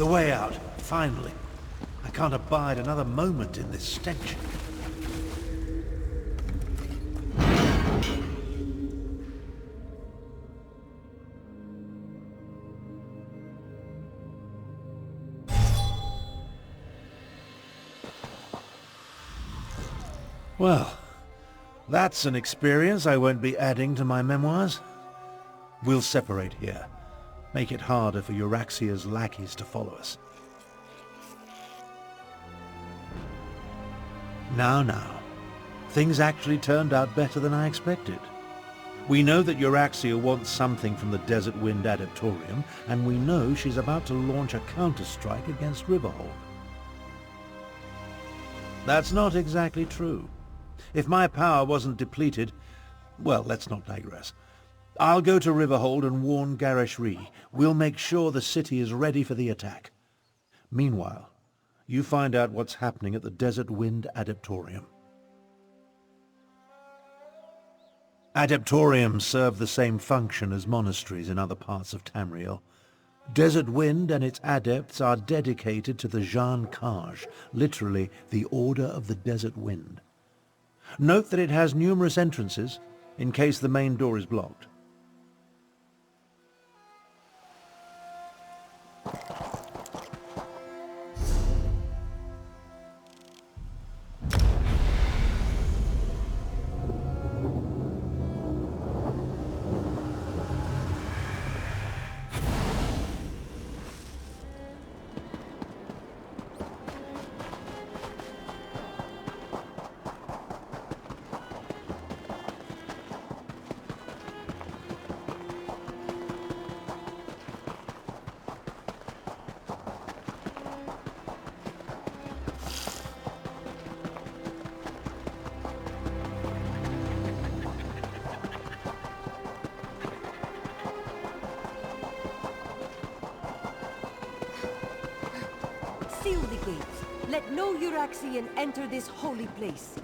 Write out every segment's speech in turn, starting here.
The way out, finally. I can't abide another moment in this stench. Well, that's an experience I won't be adding to my memoirs. We'll separate here. Make it harder for Euraxia's lackeys to follow us. Now. Things actually turned out better than I expected. We know that Euraxia wants something from the Desert Wind Adeptorium, and we know she's about to launch a counter-strike against Riverhold. That's not exactly true. If my power wasn't depleted... Well, let's not digress. I'll go to Riverhold and warn Garishri. We'll make sure the city is ready for the attack. Meanwhile, you find out what's happening at the Desert Wind Adeptorium. Adeptoriums serve the same function as monasteries in other parts of Tamriel. Desert Wind and its adepts are dedicated to the Jan Kaj, literally the Order of the Desert Wind. Note that it has numerous entrances, in case the main door is blocked. Seal the gates. Let no Euraxian enter this holy place.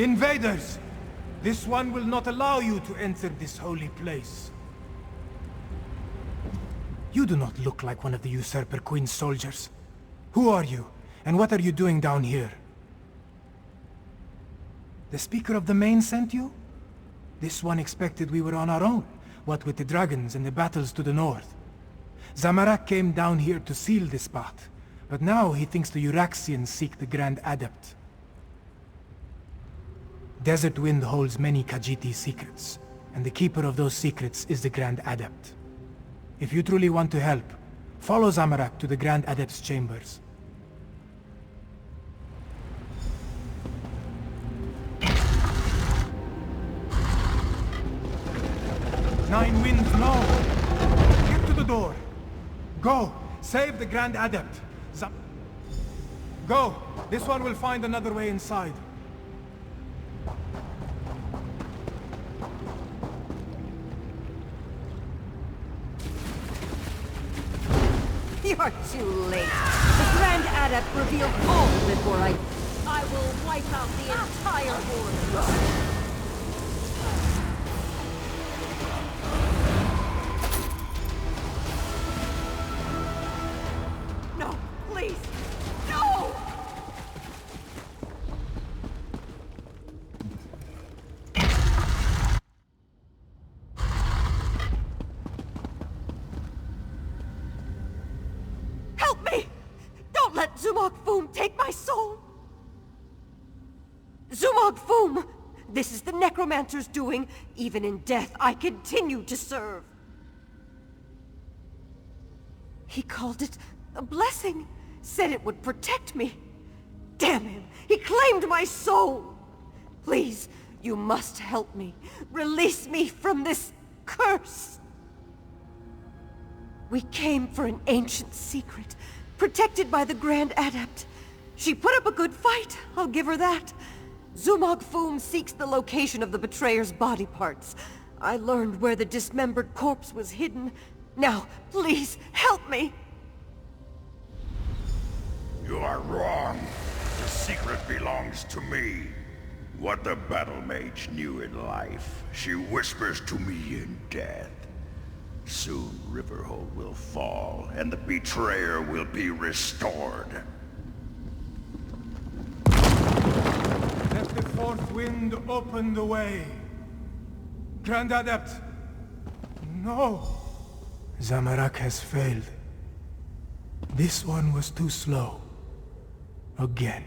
Invaders! This one will not allow you to enter this holy place. You do not look like one of the Usurper Queen's soldiers. Who are you, and what are you doing down here? The Speaker of the Main sent you? This one expected we were on our own, what with the dragons and the battles to the north. Zamorak came down here to seal this path, but now he thinks the Uraxians seek the Grand Adept. Desert Wind holds many Khajiit secrets, and the keeper of those secrets is the Grand Adept. If you truly want to help, follow Zamorak to the Grand Adept's chambers. Nine Winds, no! Get to the door! Go! Save the Grand Adept! Go! This one will find another way inside. You're too late. The Grand Adept revealed all before I will wipe out the entire horde. No, please! No! Help me! Don't let Zumog Foom take my soul! Zumog Foom! This is the Necromancer's doing. Even in death, I continue to serve. He called it a blessing. Said it would protect me. Damn him! He claimed my soul! Please, you must help me. Release me from this curse! We came for an ancient secret, protected by the Grand Adept. She put up a good fight, I'll give her that. Zumog Foom seeks the location of the betrayer's body parts. I learned where the dismembered corpse was hidden. Now, please, help me! You are wrong. The secret belongs to me. What the battle mage knew in life, she whispers to me in death. Soon Riverhold will fall, and the betrayer will be restored. Let the fourth wind open the way. Grand Adept! No! Zamorak has failed. This one was too slow. Again.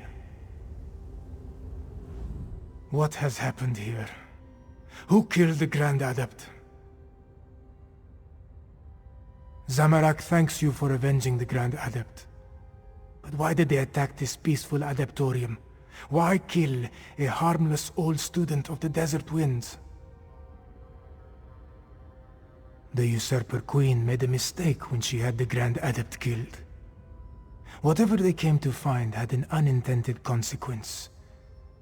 What has happened here? Who killed the Grand Adept? Zamorak thanks you for avenging the Grand Adept. But why did they attack this peaceful Adeptorium? Why kill a harmless old student of the Desert Winds? The Usurper Queen made a mistake when she had the Grand Adept killed. Whatever they came to find had an unintended consequence.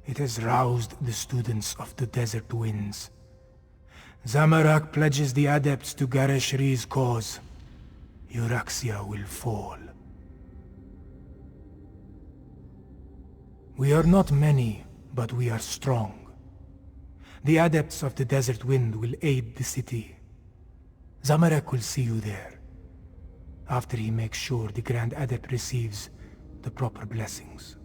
It has roused the students of the Desert Winds. Zamorak pledges the Adepts to Gareshri's cause. Euraxia will fall. We are not many, but we are strong. The Adepts of the Desert Wind will aid the city. Zamorak will see you there, after he makes sure the Grand Adept receives the proper blessings.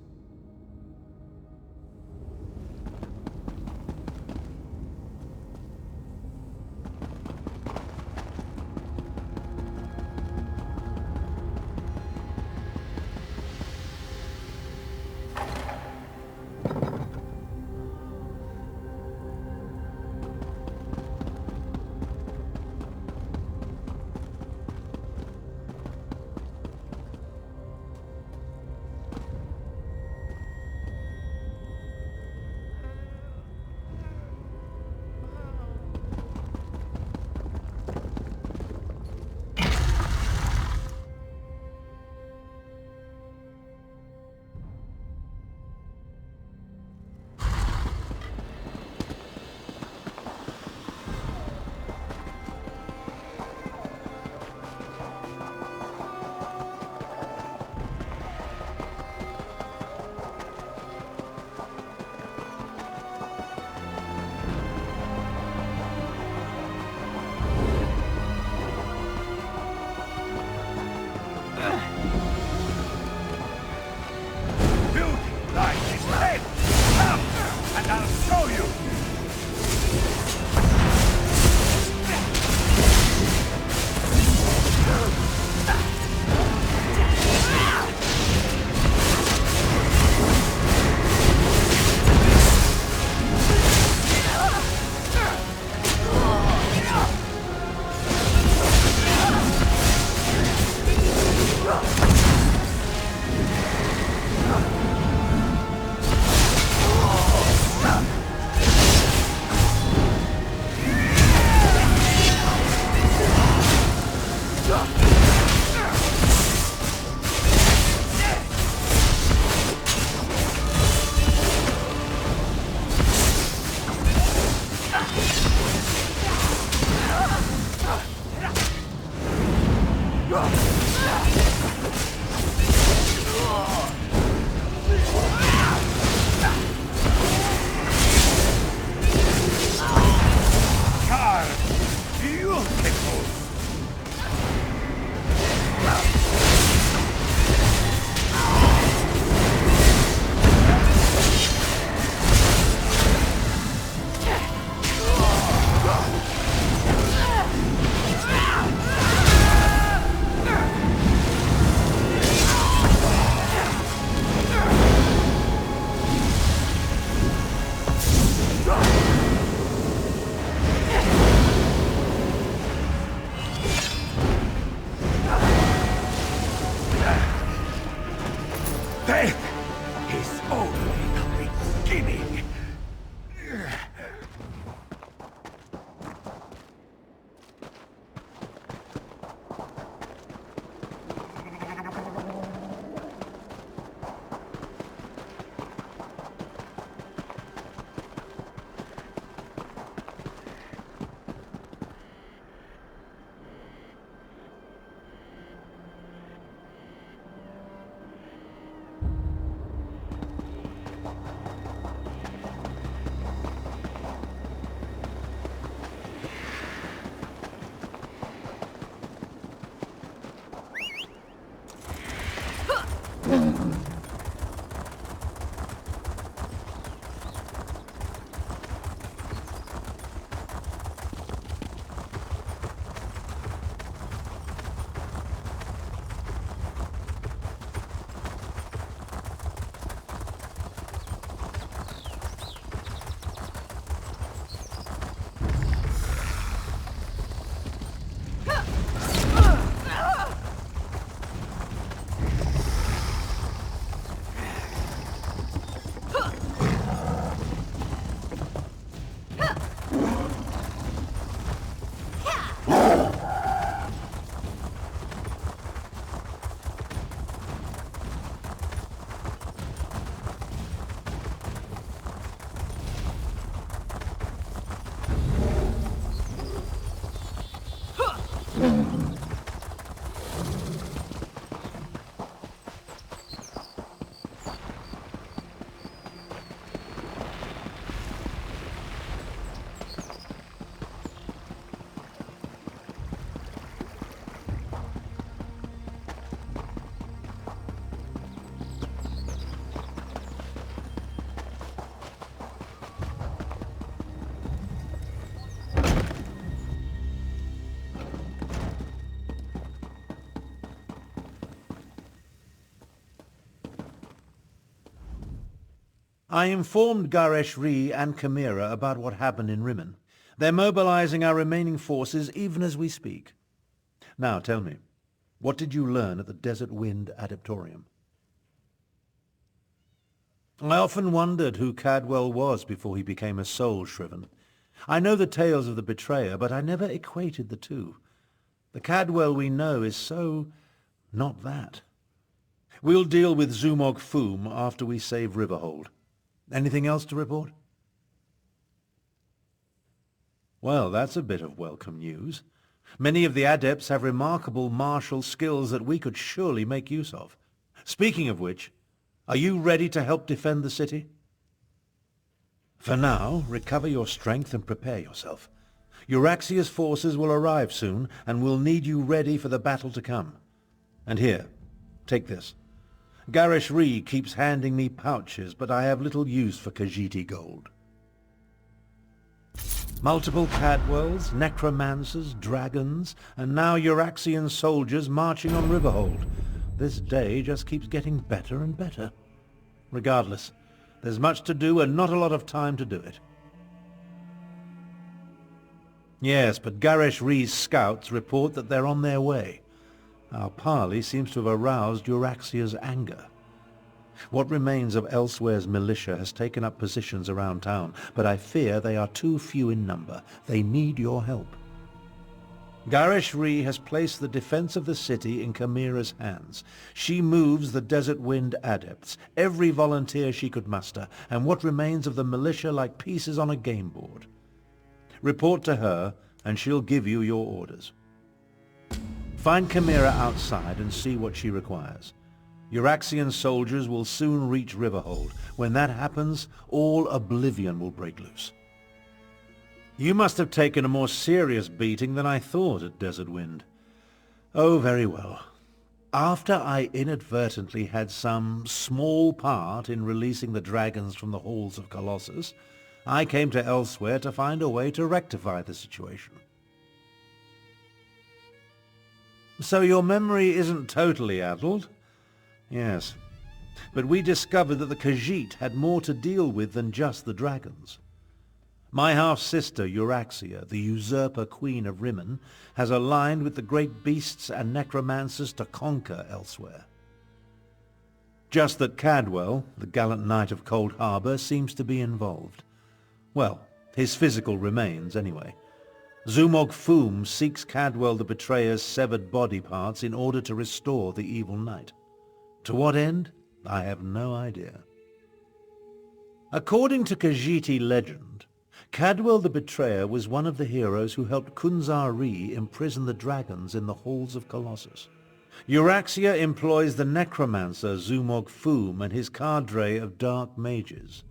I informed Garesh-Ri and Chimera about what happened in Rimmon. They're mobilizing our remaining forces even as we speak. Now tell me, what did you learn at the Desert Wind Adeptorium? I often wondered who Cadwell was before he became a soul-shriven. I know the tales of the betrayer, but I never equated the two. The Cadwell we know is so not that. We'll deal with Zumog Foom after we save Riverhold. Anything else to report? Well, that's a bit of welcome news. Many of the adepts have remarkable martial skills that we could surely make use of. Speaking of which, are you ready to help defend the city? For now, recover your strength and prepare yourself. Euraxia's forces will arrive soon, and we'll need you ready for the battle to come. And here, take this. Garesh-Ri keeps handing me pouches, but I have little use for Khajiiti gold. Multiple Cadwells, necromancers, dragons, and now Euraxian soldiers marching on Riverhold. This day just keeps getting better and better. Regardless, there's much to do and not a lot of time to do it. Yes, but Garesh-Ri's scouts report that they're on their way. Our parley seems to have aroused Euraxia's anger. What remains of Elsweyr's militia has taken up positions around town, but I fear they are too few in number. They need your help. Garesh-Ri has placed the defense of the city in Chimera's hands. She moves the Desert Wind adepts, every volunteer she could muster, and what remains of the militia like pieces on a game board. Report to her, and she'll give you your orders. Find Chimera outside and see what she requires. Euraxian soldiers will soon reach Riverhold. When that happens, all oblivion will break loose. You must have taken a more serious beating than I thought at Desert Wind. Oh, very well. After I inadvertently had some small part in releasing the dragons from the halls of Colossus, I came to Elsweyr to find a way to rectify the situation. So your memory isn't totally addled? Yes, but we discovered that the Khajiit had more to deal with than just the dragons. My half-sister, Euraxia, the usurper queen of Rimmon, has aligned with the great beasts and necromancers to conquer Elsweyr. Just that Cadwell, the gallant knight of Cold Harbor, seems to be involved. Well, his physical remains, anyway. Zumog Foom seeks Cadwell the Betrayer's severed body parts in order to restore the evil knight. To what end? I have no idea. According to Khajiiti legend, Cadwell the Betrayer was one of the heroes who helped Kunzar-Ri imprison the dragons in the halls of Colossus. Euraxia employs the necromancer Zumog Foom and his cadre of dark mages.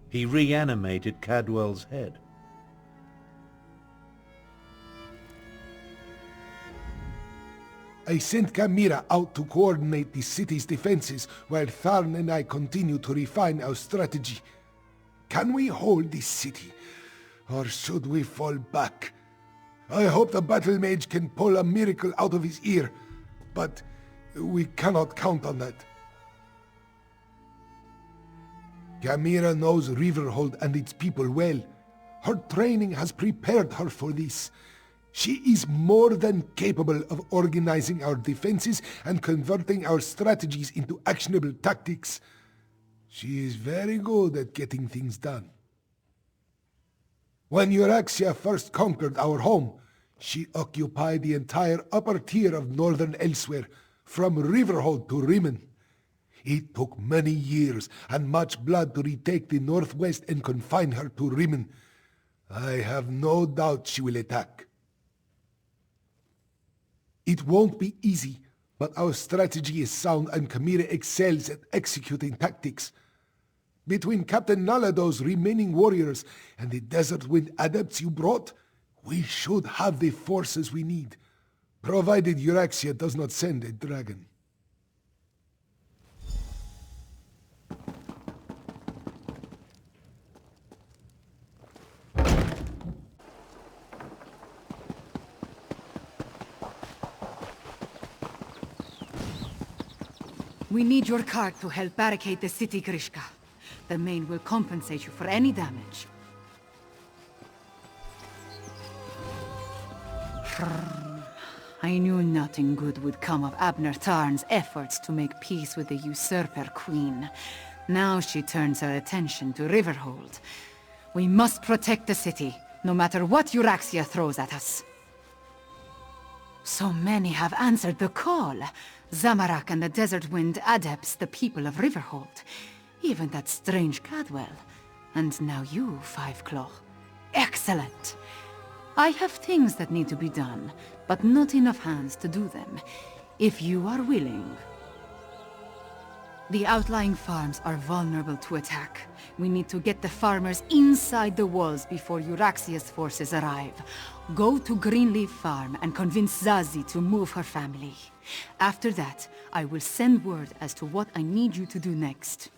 He reanimated Cadwell's head. I sent Chimera out to coordinate the city's defenses while Tharn and I continue to refine our strategy. Can we hold this city, or should we fall back? I hope the battle mage can pull a miracle out of his ear, but we cannot count on that. Chimera knows Riverhold and its people well. Her training has prepared her for this. She is more than capable of organizing our defenses and converting our strategies into actionable tactics. She is very good at getting things done. When Euraxia first conquered our home, she occupied the entire upper tier of northern Elsweyr, from Riverhold to Rimmon. It took many years and much blood to retake the northwest and confine her to Rimmon. I have no doubt she will attack. It won't be easy, but our strategy is sound and Chimera excels at executing tactics. Between Captain Nalado's remaining warriors and the Desert Wind adepts you brought, we should have the forces we need, provided Euraxia does not send a dragon. We need your cart to help barricade the city, Grishka. The mane will compensate you for any damage. I knew nothing good would come of Abner Tarn's efforts to make peace with the usurper queen. Now she turns her attention to Riverhold. We must protect the city, no matter what Euraxia throws at us. So many have answered the call. Zamorak and the Desert Wind adepts, the people of Riverhold. Even that strange Cadwell. And now you, Fiveclaw. Excellent! I have things that need to be done, but not enough hands to do them. If you are willing. The outlying farms are vulnerable to attack. We need to get the farmers inside the walls before Euraxia's forces arrive. Go to Greenleaf Farm and convince Zazie to move her family. After that, I will send word as to what I need you to do next.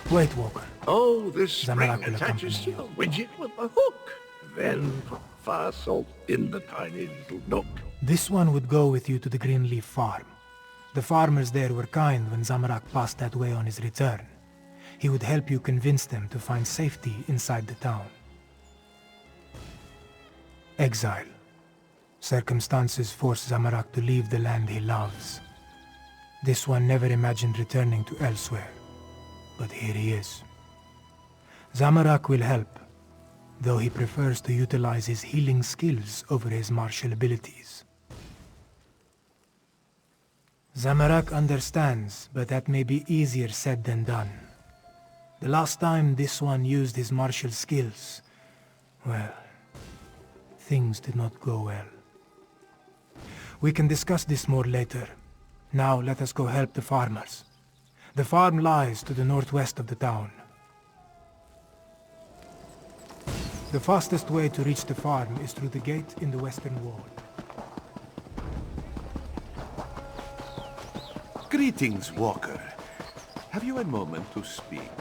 Wait, Walker. Oh, this string Zamorak will attaches to accompany the widget with a hook. Then put fire salt in the tiny little nook. This one would go with you to the Greenleaf Farm. The farmers there were kind when Zamorak passed that way on his return. He would help you convince them to find safety inside the town. Exile. Circumstances force Zamorak to leave the land he loves. This one never imagined returning to Elsweyr, but here he is. Zamorak will help, though he prefers to utilize his healing skills over his martial abilities. Zamorak understands, but that may be easier said than done. The last time this one used his martial skills, well, things did not go well. We can discuss this more later. Now let us go help the farmers. The farm lies to the northwest of the town. The fastest way to reach the farm is through the gate in the western wall. Greetings, Walker. Have you a moment to speak?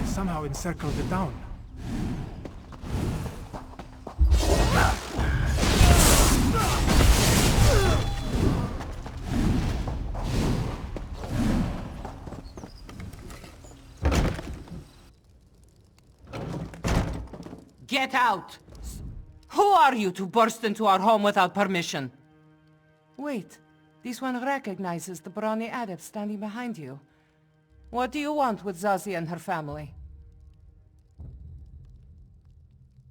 Somehow encircle the town. Get out! Who are you to burst into our home without permission? Wait, this one recognizes the brawny adept standing behind you. What do you want with Zazie and her family?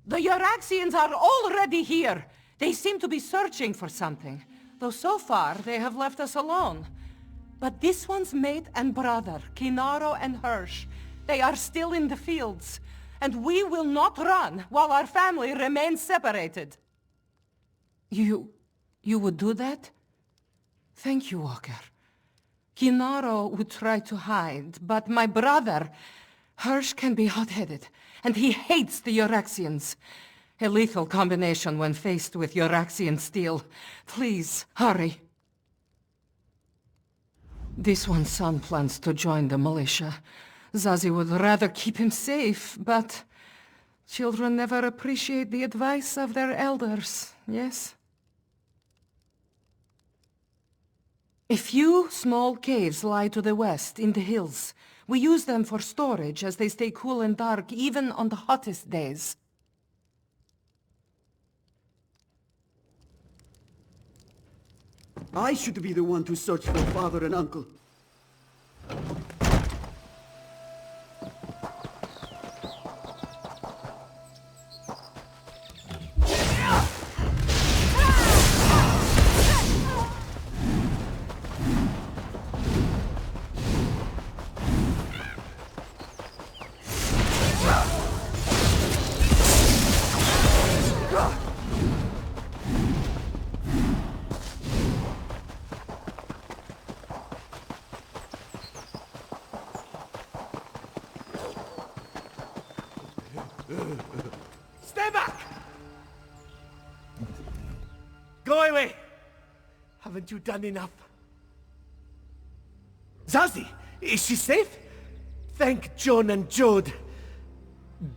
The Euraxians are already here! They seem to be searching for something, though so far they have left us alone. But this one's mate and brother, Kinaro and Hirsch, they are still in the fields, and we will not run while our family remains separated. You would do that? Thank you, Walker. Kinaro would try to hide, but my brother, Hirsch, can be hot-headed, and he hates the Euraxians. A lethal combination when faced with Euraxian steel. Please, hurry. This one's son plans to join the militia. Zazie would rather keep him safe, but children never appreciate the advice of their elders, yes? A few small caves lie to the west, in the hills. We use them for storage as they stay cool and dark even on the hottest days. I should be the one to search for father and uncle. Go away! Haven't you done enough? Zazie, is she safe? Thank Joan and Jode.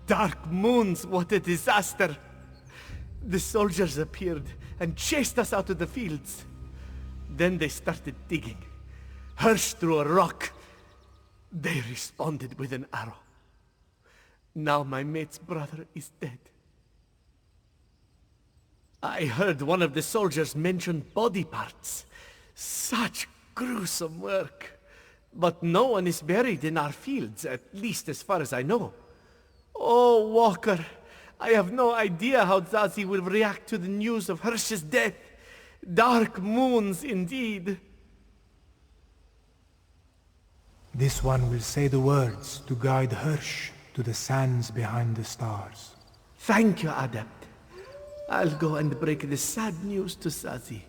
Dark moons, what a disaster. The soldiers appeared and chased us out of the fields. Then they started digging. Hirsch threw a rock. They responded with an arrow. Now my mate's brother is dead. I heard one of the soldiers mention body parts. Such gruesome work. But no one is buried in our fields, at least as far as I know. Oh, Walker, I have no idea how Zazie will react to the news of Hirsch's death. Dark moons, indeed. This one will say the words to guide Hirsch to the sands behind the stars. Thank you, Adept. I'll go and break the sad news to Zazie.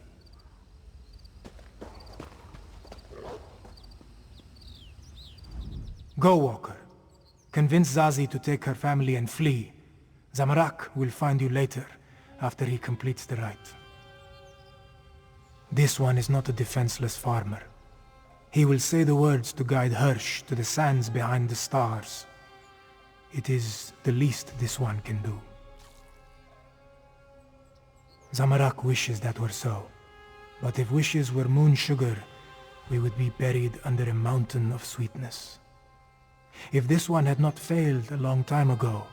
Go, Walker. Convince Zazie to take her family and flee. Zamorak will find you later, after he completes the rite. This one is not a defenseless farmer. He will say the words to guide Hirsch to the sands behind the stars. It is the least this one can do. Zamorak wishes that were so. But if wishes were moon sugar, we would be buried under a mountain of sweetness. If this one had not failed a long time ago,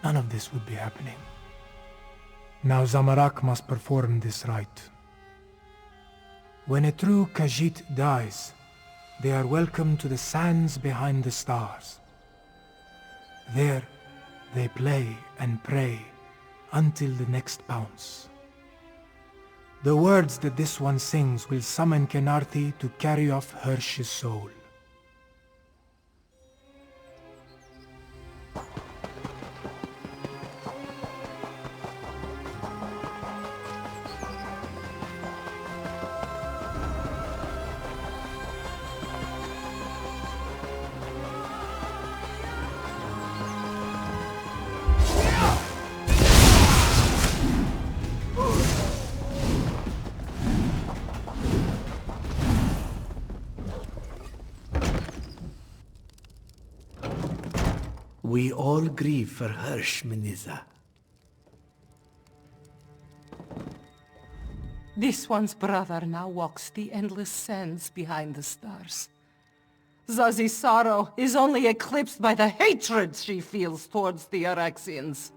none of this would be happening. Now Zamorak must perform this rite. When a true Khajiit dies, they are welcomed to the sands behind the stars. There, they play and pray until the next bounce. The words that this one sings will summon Kenarthi to carry off Hirsch's soul. We all grieve for Hirsch, Miniza. This one's brother now walks the endless sands behind the stars. Zazie's sorrow is only eclipsed by the hatred she feels towards the Araxians.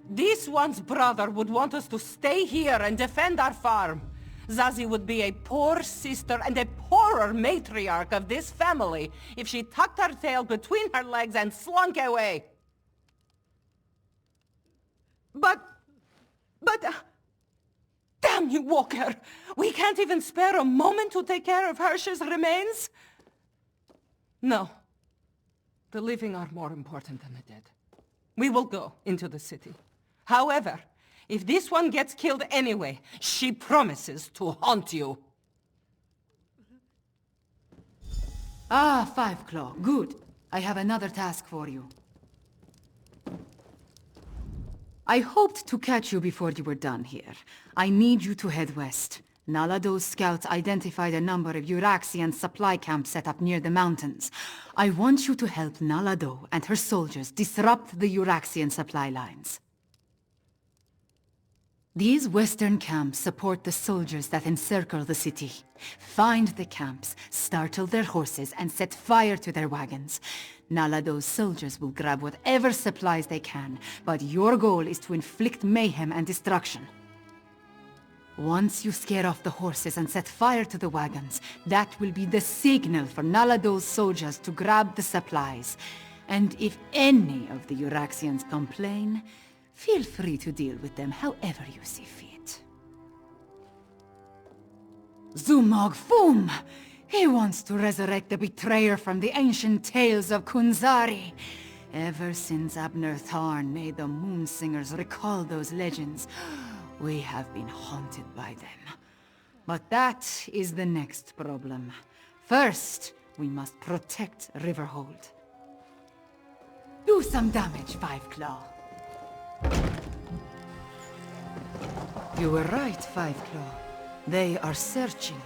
This one's brother would want us to stay here and defend our farm. Zazie would be a poor sister and a poorer matriarch of this family if she tucked her tail between her legs and slunk away. But... damn you, Walker! We can't even spare a moment to take care of Hirsch's remains? No. The living are more important than the dead. We will go into the city. However, if this one gets killed anyway, she promises to haunt you. Ah, 5 Claw. Good. I have another task for you. I hoped to catch you before you were done here. I need you to head west. Nalado's scouts identified a number of Euraxian supply camps set up near the mountains. I want you to help Nalado and her soldiers disrupt the Euraxian supply lines. These western camps support the soldiers that encircle the city. Find the camps, startle their horses, and set fire to their wagons. Nalado's soldiers will grab whatever supplies they can, but your goal is to inflict mayhem and destruction. Once you scare off the horses and set fire to the wagons, that will be the signal for Nalado's soldiers to grab the supplies. And if any of the Euraxians complain, feel free to deal with them however you see fit. Zumog Foom! He wants to resurrect the betrayer from the ancient tales of Kunzari. Ever since Abner Tharn made the Moonsingers recall those legends, we have been haunted by them. But that is the next problem. First, we must protect Riverhold. Do some damage, 5 Claw. You were right, Five Claw. They are searching.